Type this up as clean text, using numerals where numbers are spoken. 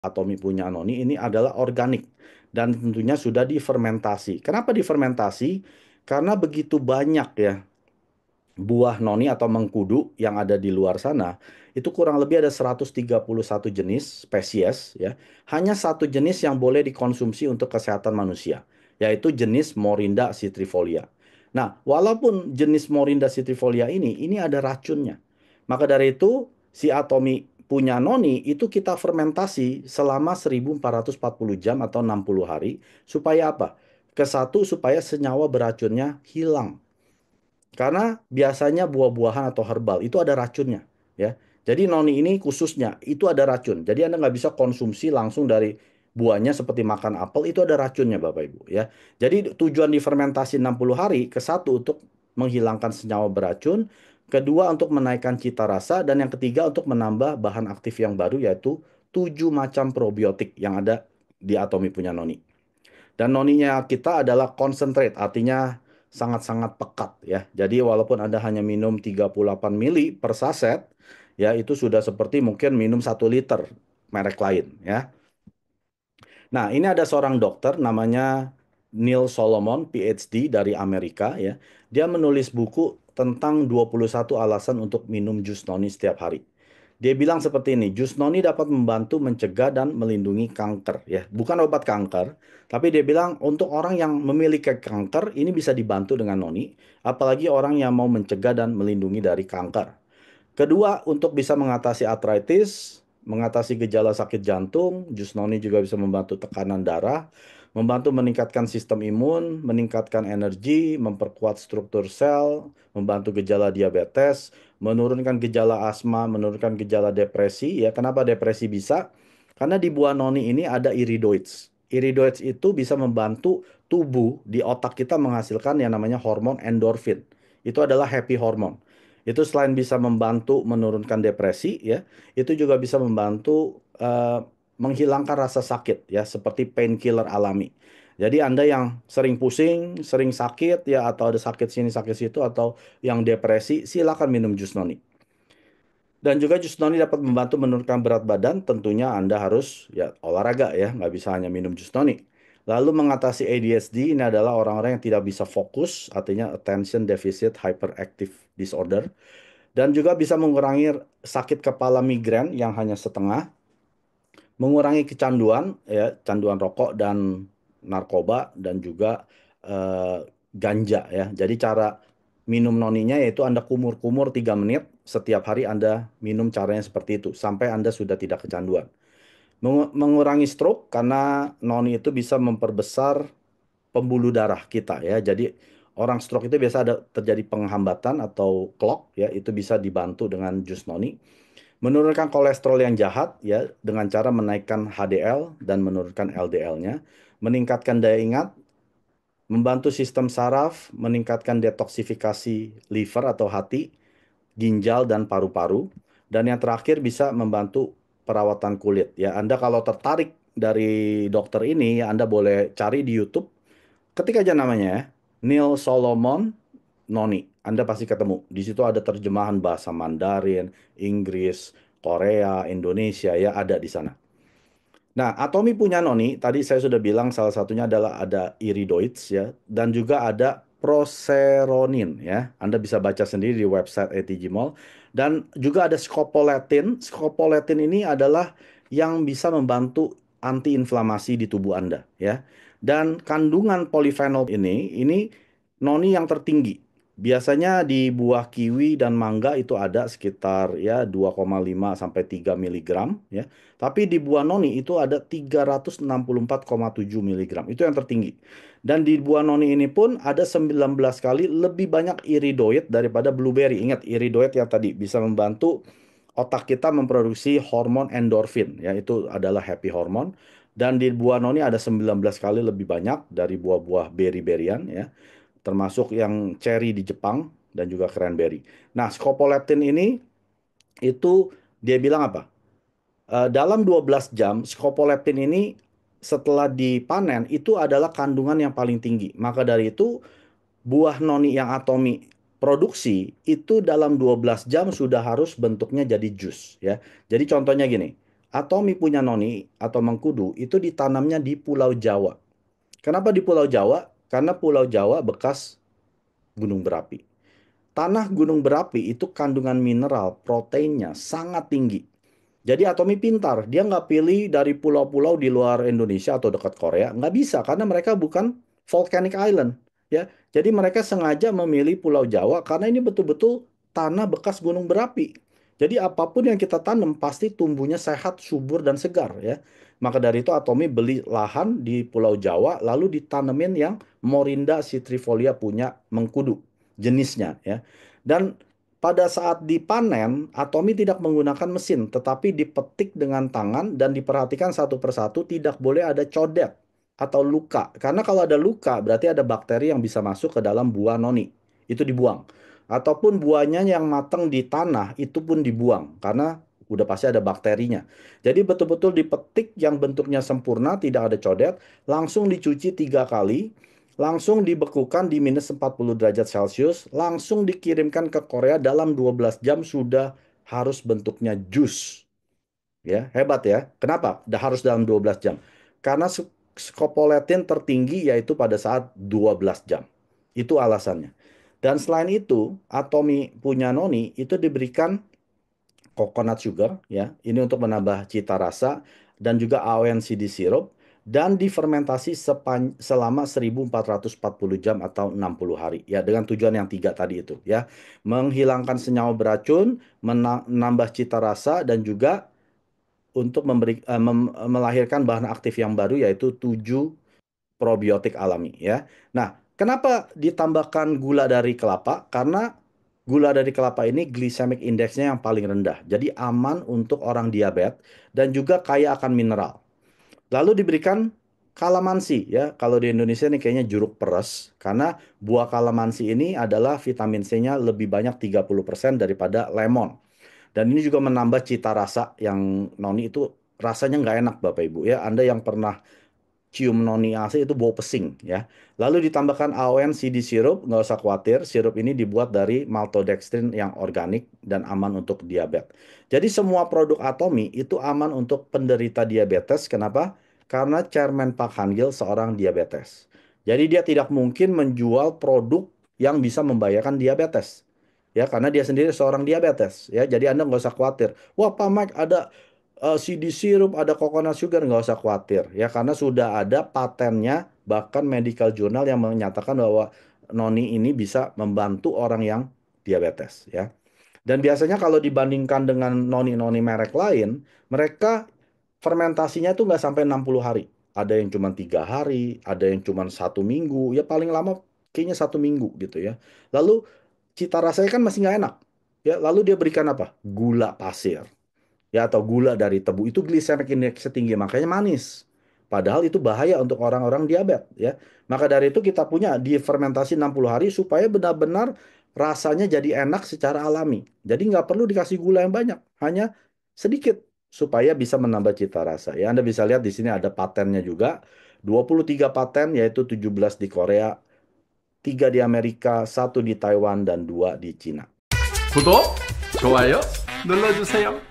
Atomi punya noni ini adalah organik dan tentunya sudah difermentasi. Kenapa difermentasi? Karena begitu banyak ya buah noni atau mengkudu yang ada di luar sana, itu kurang lebih ada 131 jenis spesies ya. Hanya satu jenis yang boleh dikonsumsi untuk kesehatan manusia, yaitu jenis Morinda citrifolia. Nah, walaupun jenis Morinda citrifolia ini ada racunnya. Maka dari itu, si Atomi punya noni itu kita fermentasi selama 1440 jam atau 60 hari. Supaya apa? Kesatu, supaya senyawa beracunnya hilang. Karena biasanya buah-buahan atau herbal itu ada racunnya, ya. Jadi noni ini khususnya itu ada racun. Jadi Anda nggak bisa konsumsi langsung dari buahnya seperti makan apel, itu ada racunnya Bapak Ibu, ya. Jadi tujuan difermentasi 60 hari, ke satu untuk menghilangkan senyawa beracun, kedua untuk menaikkan cita rasa, dan yang ketiga untuk menambah bahan aktif yang baru yaitu 7 macam probiotik yang ada di Atomi punya noni. Dan noninya kita adalah concentrate, artinya sangat-sangat pekat ya. Jadi walaupun Anda hanya minum 38 mili per saset, ya itu sudah seperti mungkin minum 1 liter merek lain ya. Nah, ini ada seorang dokter namanya Neil Solomon, PhD dari Amerika ya. Dia menulis buku tentang 21 alasan untuk minum jus noni setiap hari. Dia bilang seperti ini, jus noni dapat membantu mencegah dan melindungi kanker ya. Bukan obat kanker, tapi dia bilang untuk orang yang memiliki kanker ini bisa dibantu dengan noni, apalagi orang yang mau mencegah dan melindungi dari kanker. Kedua, untuk bisa mengatasi artritis, mengatasi gejala sakit jantung, jus noni juga bisa membantu tekanan darah, membantu meningkatkan sistem imun, meningkatkan energi, memperkuat struktur sel, membantu gejala diabetes, menurunkan gejala asma, menurunkan gejala depresi. Ya, kenapa depresi bisa? Karena di buah noni ini ada iridoids. Iridoids itu bisa membantu tubuh di otak kita menghasilkan yang namanya hormon endorfin. Itu adalah happy hormone. Itu selain bisa membantu menurunkan depresi ya, itu juga bisa membantu menghilangkan rasa sakit ya, seperti painkiller alami. Jadi Anda yang sering pusing, sering sakit ya, atau ada sakit sini sakit situ, atau yang depresi, silakan minum jus noni. Dan juga jus noni dapat membantu menurunkan berat badan, tentunya Anda harus ya olahraga ya, nggak bisa hanya minum jus noni. Lalu mengatasi ADHD, ini adalah orang-orang yang tidak bisa fokus, artinya Attention Deficit Hyperactive Disorder. Dan juga bisa mengurangi sakit kepala migrain yang hanya setengah, mengurangi kecanduan, ya, canduan rokok dan narkoba, dan juga ganja, ya. Jadi cara minum noninya yaitu Anda kumur-kumur 3 menit, setiap hari Anda minum caranya seperti itu, sampai Anda sudah tidak kecanduan. Mengurangi stroke, karena noni itu bisa memperbesar pembuluh darah kita ya. Jadi orang stroke itu biasa ada terjadi penghambatan atau clot ya, itu bisa dibantu dengan jus noni. Menurunkan kolesterol yang jahat ya dengan cara menaikkan HDL dan menurunkan LDL-nya, meningkatkan daya ingat, membantu sistem saraf, meningkatkan detoksifikasi liver atau hati, ginjal dan paru-paru, dan yang terakhir bisa membantu perawatan kulit ya. Anda kalau tertarik dari dokter ini ya, Anda boleh cari di YouTube. Ketik aja namanya ya, Neil Solomon Noni. Anda pasti ketemu. Di situ ada terjemahan bahasa Mandarin, Inggris, Korea, Indonesia ya, ada di sana. Nah, Atomi punya noni, tadi saya sudah bilang salah satunya adalah ada iridoids ya, dan juga ada proseronin ya. Anda bisa baca sendiri di website ATG Mall. Dan juga ada scopoletin. Scopoletin ini adalah yang bisa membantu antiinflamasi di tubuh Anda ya. Dan kandungan polifenol ini noni yang tertinggi. Biasanya di buah kiwi dan mangga itu ada sekitar ya 2,5 sampai 3 miligram ya. Tapi di buah noni itu ada 364,7 miligram. Itu yang tertinggi. Dan di buah noni ini pun ada 19 kali lebih banyak iridoid daripada blueberry. Ingat, iridoid yang tadi bisa membantu otak kita memproduksi hormon endorfin. Ya, itu adalah happy hormone. Dan di buah noni ada 19 kali lebih banyak dari buah-buah berry-berryan ya. Termasuk yang cherry di Jepang dan juga cranberry. Nah, scopoleptin ini itu dia bilang apa? Dalam 12 jam, scopoleptin ini setelah dipanen itu adalah kandungan yang paling tinggi. Maka dari itu, buah noni yang Atomi produksi itu dalam 12 jam sudah harus bentuknya jadi jus ya. Jadi contohnya gini, Atomi punya noni atau mengkudu itu ditanamnya di Pulau Jawa. Kenapa di Pulau Jawa? Karena Pulau Jawa bekas gunung berapi. Tanah gunung berapi itu kandungan mineral, proteinnya sangat tinggi. Jadi Atomi pintar, dia nggak pilih dari pulau-pulau di luar Indonesia atau dekat Korea, nggak bisa karena mereka bukan volcanic island, ya. Jadi mereka sengaja memilih Pulau Jawa karena ini betul-betul tanah bekas gunung berapi. Jadi apapun yang kita tanam pasti tumbuhnya sehat, subur dan segar, ya. Maka dari itu Atomi beli lahan di Pulau Jawa lalu ditanemin yang Morinda citrifolia punya mengkudu jenisnya, ya. Dan pada saat dipanen, Atomi tidak menggunakan mesin, tetapi dipetik dengan tangan dan diperhatikan satu persatu tidak boleh ada codet atau luka. Karena kalau ada luka, berarti ada bakteri yang bisa masuk ke dalam buah noni. Itu dibuang. Ataupun buahnya yang matang di tanah, itu pun dibuang. Karena udah pasti ada bakterinya. Jadi betul-betul dipetik yang bentuknya sempurna, tidak ada codet, langsung dicuci 3 kali, langsung dibekukan di minus 40 derajat Celcius, langsung dikirimkan ke Korea dalam 12 jam sudah harus bentuknya jus. Ya, hebat ya. Kenapa? Harus dalam 12 jam. Karena scopoletin tertinggi yaitu pada saat 12 jam. Itu alasannya. Dan selain itu, Atomi punya noni itu diberikan coconut sugar ya. Ini untuk menambah cita rasa dan juga AONCD sirup dan difermentasi selama 1440 jam atau 60 hari ya dengan tujuan yang tiga tadi itu ya. Menghilangkan senyawa beracun, menambah cita rasa dan juga untuk melahirkan bahan aktif yang baru yaitu 7 probiotik alami ya. Nah, kenapa ditambahkan gula dari kelapa? Karena gula dari kelapa ini glycemic indexnya yang paling rendah. Jadi aman untuk orang diabetes dan juga kaya akan mineral. Lalu diberikan kalamansi ya. Kalau di Indonesia ini kayaknya jeruk peres karena buah kalamansi ini adalah vitamin C-nya lebih banyak 30% daripada lemon. Dan ini juga menambah cita rasa yang noni itu rasanya nggak enak Bapak Ibu ya. Anda yang pernah cium noni AC itu bau pesing ya. Lalu ditambahkan AON CD sirup, nggak usah khawatir, sirup ini dibuat dari maltodextrin yang organik dan aman untuk diabetes. Jadi semua produk Atomi itu aman untuk penderita diabetes. Kenapa? Karena Chairman Park Han-gil seorang diabetes. Jadi dia tidak mungkin menjual produk yang bisa membahayakan diabetes. Ya, karena dia sendiri seorang diabetes. Ya, jadi Anda nggak usah khawatir. Wah, Pak Mike ada CD sirup, ada coconut sugar, nggak usah khawatir ya karena sudah ada patennya bahkan medical journal yang menyatakan bahwa noni ini bisa membantu orang yang diabetes ya. Dan biasanya kalau dibandingkan dengan noni-noni merek lain, mereka fermentasinya itu nggak sampai 60 hari. Ada yang cuma 3 hari, ada yang cuma 1 minggu, ya paling lama kayaknya 1 minggu gitu ya. Lalu cita rasanya kan masih nggak enak. Ya, lalu dia berikan apa? Gula pasir ya atau gula dari tebu itu glycemic index tinggi makanya manis. Padahal itu bahaya untuk orang-orang diabetes ya. Maka dari itu kita punya di fermentasi 60 hari supaya benar-benar rasanya jadi enak secara alami. Jadi nggak perlu dikasih gula yang banyak, hanya sedikit supaya bisa menambah cita rasa. Ya, Anda bisa lihat di sini ada patennya juga. 23 paten yaitu 17 di Korea, 3 di Amerika, 1 di Taiwan dan 2 di Cina. 구독, 좋아요 눌러주세요.